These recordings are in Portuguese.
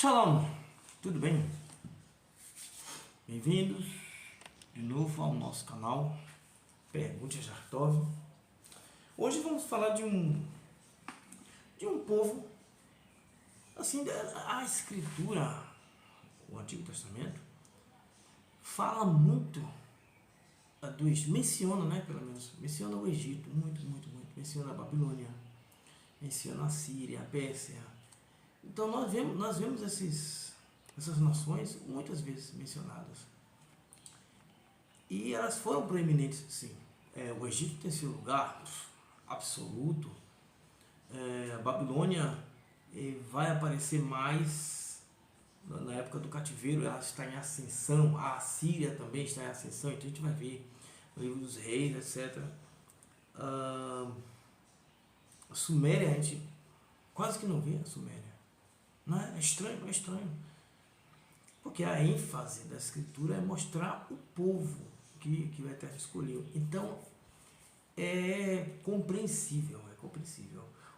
Shalom, tudo bem? Bem-vindos de novo ao nosso canal Pergunte a Jartov. Hoje vamos falar de um povo, assim, a escritura, o Antigo Testamento, fala muito menciona, né, pelo menos, menciona o Egito, muito, menciona a Babilônia, menciona a Síria, a Pérsia. Então nós vemos essas nações muitas vezes mencionadas. E elas foram proeminentes, sim. O Egito tem seu lugar absoluto. A Babilônia vai aparecer mais na época do cativeiro, ela está em ascensão. A Síria também está em ascensão, então a gente vai ver o livro dos reis, etc. A Suméria, a gente quase que não vê a Suméria. Não é? É estranho. Porque a ênfase da escritura é mostrar o povo que o Eterno escolheu. Então, é compreensível.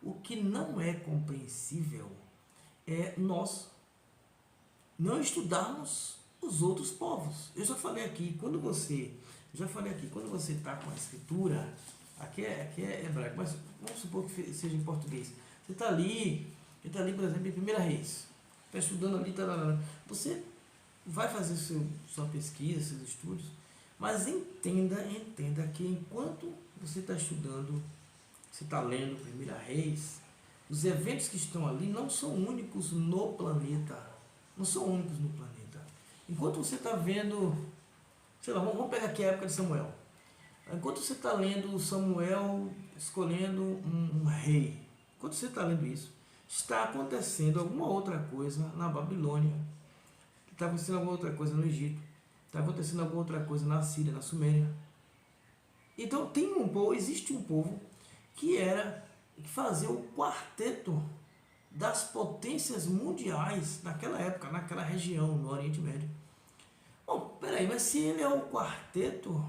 O que não é compreensível é nós não estudarmos os outros povos. Eu já falei aqui, quando você está com a escritura, aqui é hebraico, mas vamos supor que seja em português. Você está ali, por exemplo, em 1 Reis, está estudando ali, você vai fazer sua pesquisa, seus estudos, mas entenda que enquanto você está estudando, você está lendo 1 Reis, os eventos que estão ali não são únicos no planeta. Enquanto você está vendo, sei lá, vamos pegar aqui a época de Samuel. Enquanto você está lendo Samuel escolhendo um rei, enquanto você está lendo isso, está acontecendo alguma outra coisa na Babilônia, está acontecendo alguma outra coisa no Egito, está acontecendo alguma outra coisa na Síria, na Suméria. Então existe um povo que fazia o quarteto das potências mundiais naquela época, naquela região, no Oriente Médio. Bom, peraí, mas se ele é o quarteto,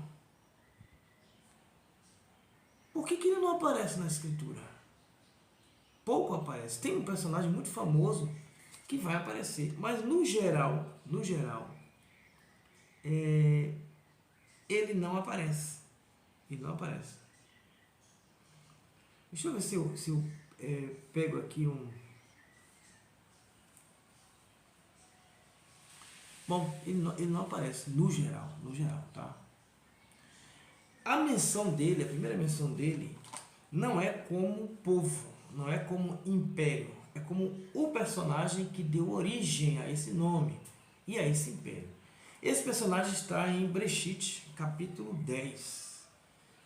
por que ele não aparece na escritura? Pouco aparece. Tem um personagem muito famoso que vai aparecer, mas no geral, ele não aparece. Deixa eu ver se eu pego aqui um... Bom, ele não aparece no geral, tá? A primeira menção dele, não é como povo, não é como império, é como o personagem que deu origem a esse nome e a esse império. Esse personagem está em Breshit, capítulo 10.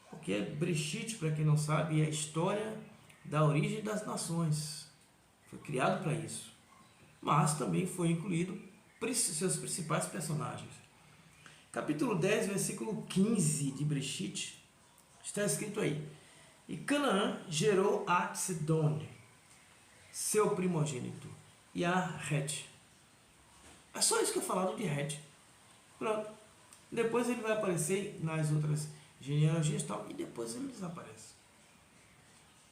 Porque Breshit, para quem não sabe, é a história da origem das nações. Foi criado para isso. Mas também foi incluído seus principais personagens. Capítulo 10, versículo 15 de Breshit, está escrito aí: E Canaã gerou a Sidone, seu primogênito, e a Het. É só isso que é falado de Het. Pronto. Depois ele vai aparecer nas outras genealogias e tal, e depois ele desaparece.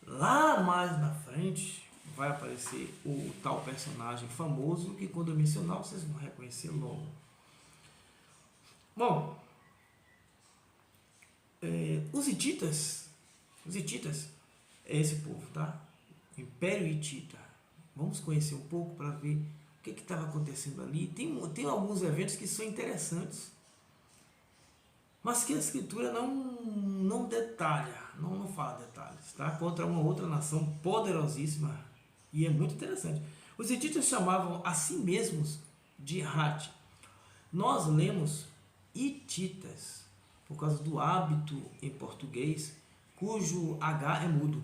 Lá mais na frente vai aparecer o tal personagem famoso que, quando eu mencionar, vocês vão reconhecer logo. Bom, os hititas é esse povo, tá? Império Hitita. Vamos conhecer um pouco para ver o que estava acontecendo ali. Tem alguns eventos que são interessantes, mas que a escritura não detalha, não fala detalhes, tá? Contra uma outra nação poderosíssima, e é muito interessante. Os hititas chamavam a si mesmos de Hat. Nós lemos hititas por causa do hábito em português, cujo H é mudo.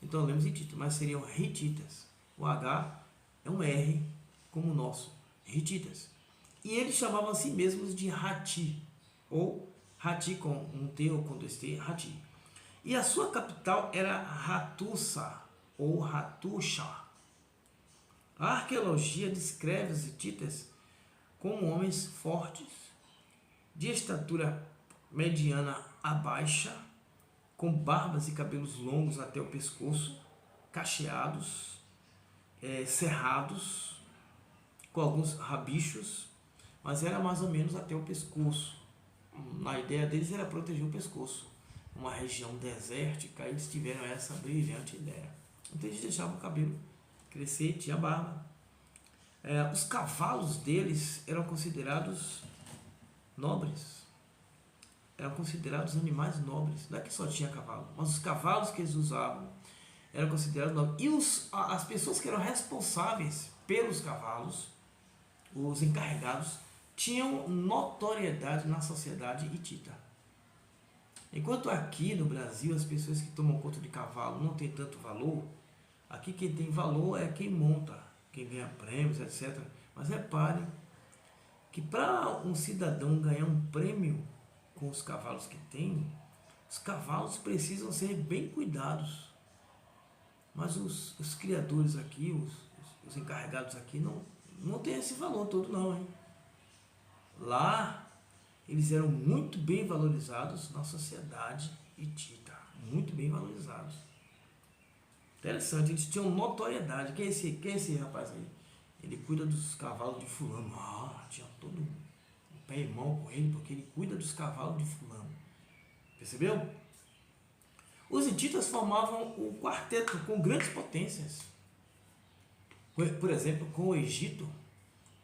Então lemos hititas, mas seriam hititas. O H é um R, como o nosso, hititas. E eles chamavam a si mesmos de Hati, ou Hati com um T ou com dois T, Hati. E a sua capital era Hattusa, ou Hattusha. A arqueologia descreve os hititas como homens fortes, de estatura mediana a baixa, com barbas e cabelos longos até o pescoço, cacheados, cerrados, com alguns rabichos, mas era mais ou menos até o pescoço. A ideia deles era proteger o pescoço. Uma região desértica, eles tiveram essa brilhante ideia. Então eles deixavam o cabelo crescer, tinha barba. Os cavalos deles eram considerados nobres. Eram considerados animais nobres. Não é que só tinha cavalo, mas os cavalos que eles usavam eram considerados nobres. E as pessoas que eram responsáveis pelos cavalos, os encarregados, tinham notoriedade na sociedade hitita. Enquanto aqui no Brasil as pessoas que tomam conta de cavalo não têm tanto valor, aqui quem tem valor é quem monta, quem ganha prêmios, etc. Mas repare que para um cidadão ganhar um prêmio com os cavalos que tem, os cavalos precisam ser bem cuidados. Mas os criadores aqui, os encarregados aqui, não tem esse valor todo não, hein? Lá, eles eram muito bem valorizados na sociedade hitita, muito bem valorizados. Interessante, eles tinham notoriedade. Quem é esse rapaz aí? Ele cuida dos cavalos de fulano. Tinha todo um pé e mão com ele, porque ele cuida dos cavalos de fulano. Percebeu? Os hititas formavam o quarteto com grandes potências. Por exemplo, com o Egito,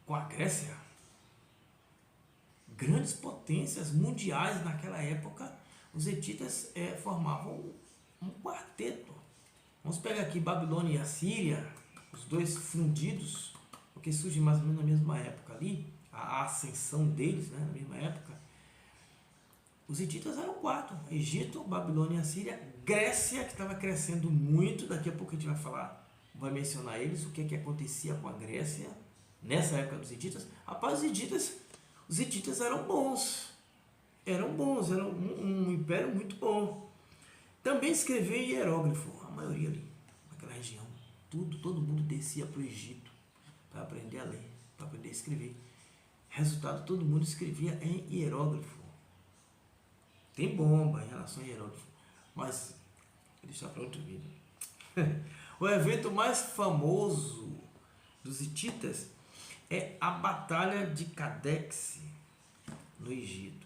com a Grécia. Grandes potências mundiais naquela época, os hititas formavam um quarteto. Vamos pegar aqui Babilônia e Assíria, os dois fundidos, porque surgem mais ou menos na mesma época ali, a ascensão deles, né, na mesma época. Os hititas eram 4, Egito, Babilônia e Assíria, Grécia, que estava crescendo muito, daqui a pouco a gente vai mencionar eles, o que acontecia com a Grécia, nessa época dos hititas. Rapaz, os hititas eram bons, eram um império muito bom. Também escreveu em hierógrafo, a maioria ali, naquela região. Todo mundo descia para o Egito para aprender a ler, para aprender a escrever. Resultado, todo mundo escrevia em hierógrafo. Tem bomba em relação a hierógrafo, mas vou deixar para outro vídeo. O evento mais famoso dos hititas é a Batalha de Cadex, no Egito.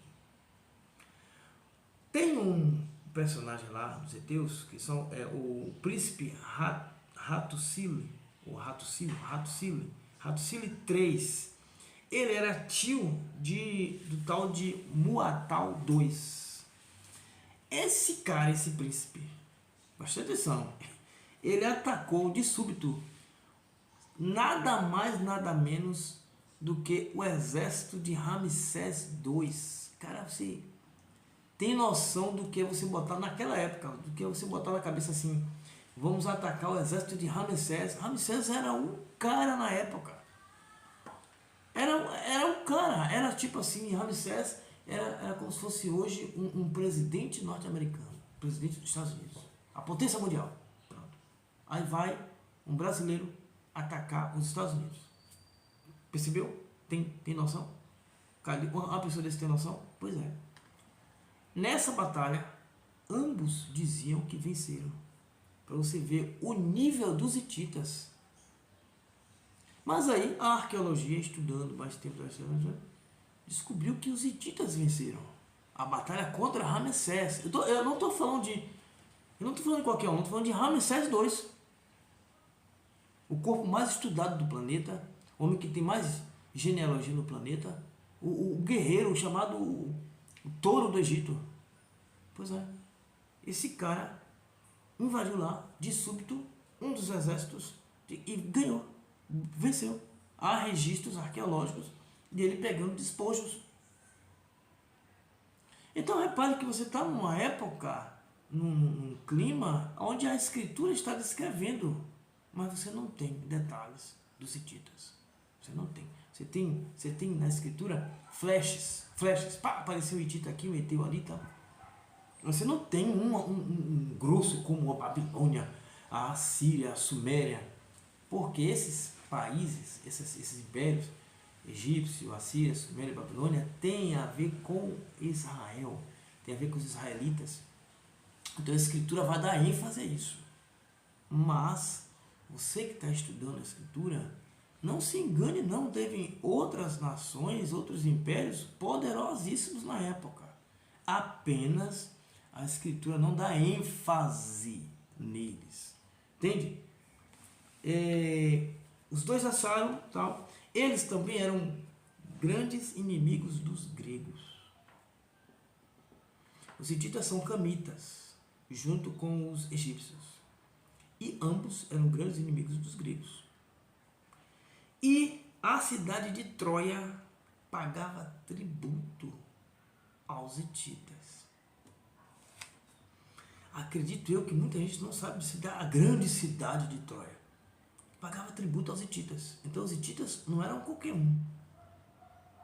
Tem um personagem lá dos heteus, que são o príncipe Hattusili III. Ele era tio do tal de Muatal II. Esse cara, esse príncipe, presta atenção, ele atacou de súbito nada mais, nada menos do que o exército de Ramsés II. Cara, você tem noção do que você botar naquela época, do que você botar na cabeça assim, vamos atacar o exército de Ramsés. Ramsés era um cara na época. Era um cara, era tipo assim, Ramsés era como se fosse hoje um presidente norte-americano, presidente dos Estados Unidos, a potência mundial. Pronto. Aí vai um brasileiro atacar os Estados Unidos. Percebeu? Tem noção? Uma pessoa desse tem noção? Pois é. Nessa batalha, ambos diziam que venceram. Para você ver o nível dos hititas. Mas aí a arqueologia, estudando mais tempo, descobriu que os hititas venceram a batalha contra Ramsés. Eu não estou falando de qualquer um, estou falando de Ramsés II. O corpo mais estudado do planeta, o homem que tem mais genealogia no planeta, o guerreiro chamado o touro do Egito. Pois é, esse cara invadiu lá, de súbito, um dos exércitos e ganhou, venceu. Há registros arqueológicos dele pegando despojos. Então repare que você está numa época, num clima, onde a escritura está descrevendo, mas você não tem detalhes dos hititas. Você não tem. Você tem na escritura flashes. Pá, apareceu o hitita aqui, o heteu ali, tá? Você não tem um grosso como a Babilônia, a Assíria, a Suméria, porque esses países, esses impérios, egípcio, Assíria, Suméria e Babilônia, tem a ver com Israel, tem a ver com os israelitas. Então a escritura vai dar ênfase a isso. Mas você que está estudando a escritura, Não se engane não, teve outras nações, outros impérios poderosíssimos na época. Apenas a escritura não dá ênfase neles. Entende? Os dois acharam, tal. Eles também eram grandes inimigos dos gregos. Os hititas são camitas, junto com os egípcios. E ambos eram grandes inimigos dos gregos. E a cidade de Troia pagava tributo aos hititas. Acredito eu que muita gente não sabe a grande cidade de Troia. Pagava tributo aos hititas. Então os hititas não eram qualquer um.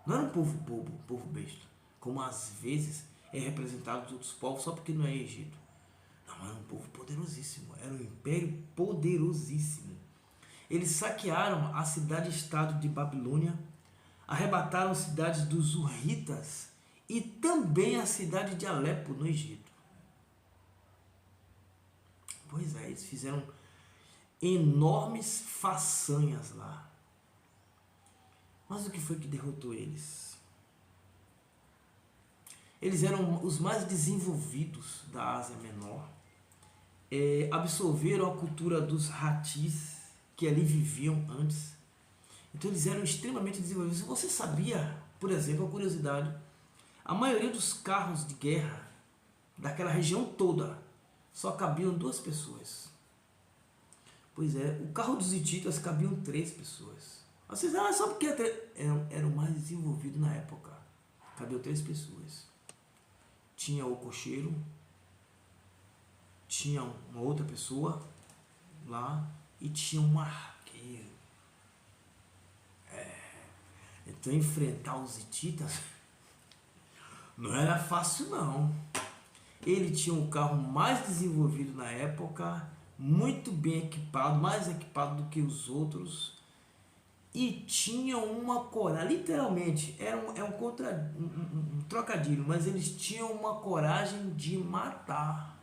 Não era um povo bobo, um povo besta, como às vezes é representado nos outros povos só porque não é Egito. Não, era um povo poderosíssimo, era um império poderosíssimo. Eles saquearam a cidade-estado de Babilônia, arrebataram as cidades dos Hurritas e também a cidade de Alepo, no Egito. Pois é, eles fizeram enormes façanhas lá. Mas o que foi que derrotou eles? Eles eram os mais desenvolvidos da Ásia Menor, absorveram a cultura dos ratis que ali viviam antes. Então eles eram extremamente desenvolvidos. Você sabia, por exemplo, a curiosidade, a maioria dos carros de guerra daquela região toda só cabiam 2 pessoas. Pois é, o carro dos hititas cabiam 3 pessoas. Vocês só porque era o mais desenvolvido na época. Cabiam 3 pessoas. Tinha o cocheiro, tinha uma outra pessoa lá e tinha um arqueiro. Então enfrentar os hititas não era fácil não. Ele tinha um carro mais desenvolvido na época, muito bem equipado, mais equipado do que os outros, e tinha uma coragem, literalmente, um trocadilho, mas eles tinham uma coragem de matar.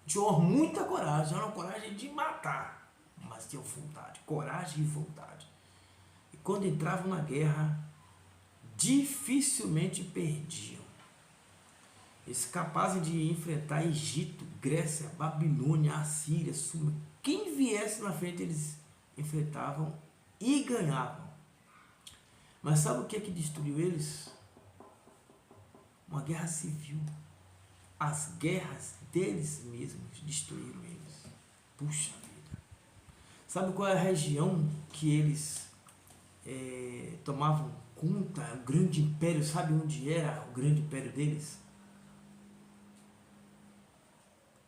Tinham muita coragem, era uma coragem de matar, mas tinham vontade, coragem e vontade. E quando entravam na guerra, dificilmente perdiam. Eles capazes de enfrentar Egito, Grécia, Babilônia, Assíria, Súmer. Quem viesse na frente eles enfrentavam e ganhavam. Mas sabe o que é que destruiu eles? Uma guerra civil. As guerras deles mesmos destruíram eles. Puxa vida. Sabe qual é a região que eles tomavam conta? O grande império, sabe onde era o grande império deles?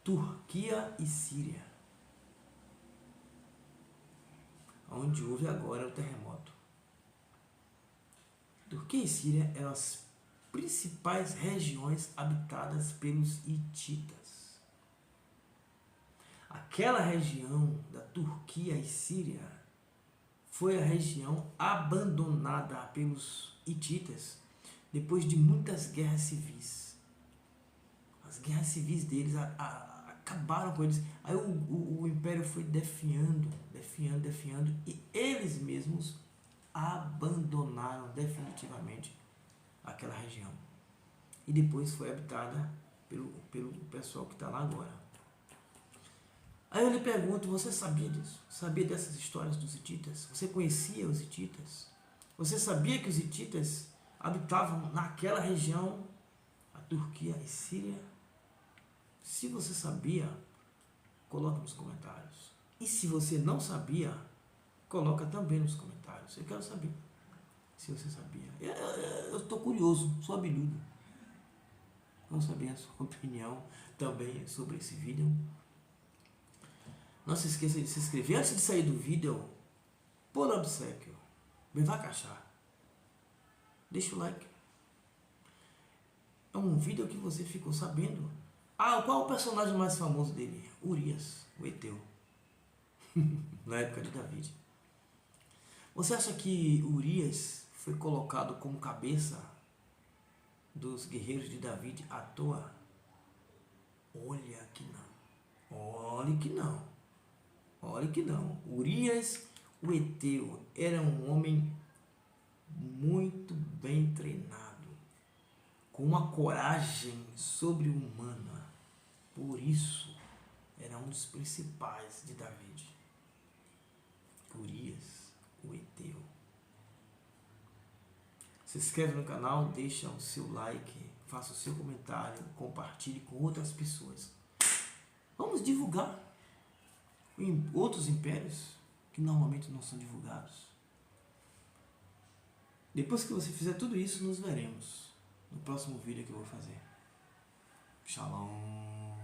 Turquia e Síria, onde houve agora o terremoto. Turquia e Síria eram as principais regiões habitadas pelos hititas. Aquela região da Turquia e Síria foi a região abandonada pelos hititas depois de muitas guerras civis. As guerras civis deles acabaram com eles. Aí o império foi definhando, e eles mesmos abandonaram definitivamente aquela região. E depois foi habitada pelo pessoal que está lá agora. Aí eu lhe pergunto, você sabia disso? Sabia dessas histórias dos hititas? Você conhecia os hititas? Você sabia que os hititas habitavam naquela região, a Turquia e Síria? Se você sabia, coloca nos comentários. E se você não sabia, coloca também nos comentários. Eu quero saber se você sabia. Eu estou curioso, sou abelhudo. Vamos saber a sua opinião também sobre esse vídeo. Não se esqueça de se inscrever. Antes de sair do vídeo, por obséquio, me vá caixar. Deixa o like. É um vídeo que você ficou sabendo. Qual o personagem mais famoso dele? Urias, o Eteu. Na época de David. Você acha que Urias foi colocado como cabeça dos guerreiros de David à toa? Olha que não. Olhe que não. Olhe que não. Urias, o Eteu era um homem muito bem treinado, com uma coragem sobre-humana. Por isso, era um dos principais de David. Urias, o Eteu. Se inscreve no canal, deixa o seu like, faça o seu comentário, compartilhe com outras pessoas. Vamos divulgar em outros impérios que normalmente não são divulgados. Depois que você fizer tudo isso, nos veremos no próximo vídeo que eu vou fazer. Shalom.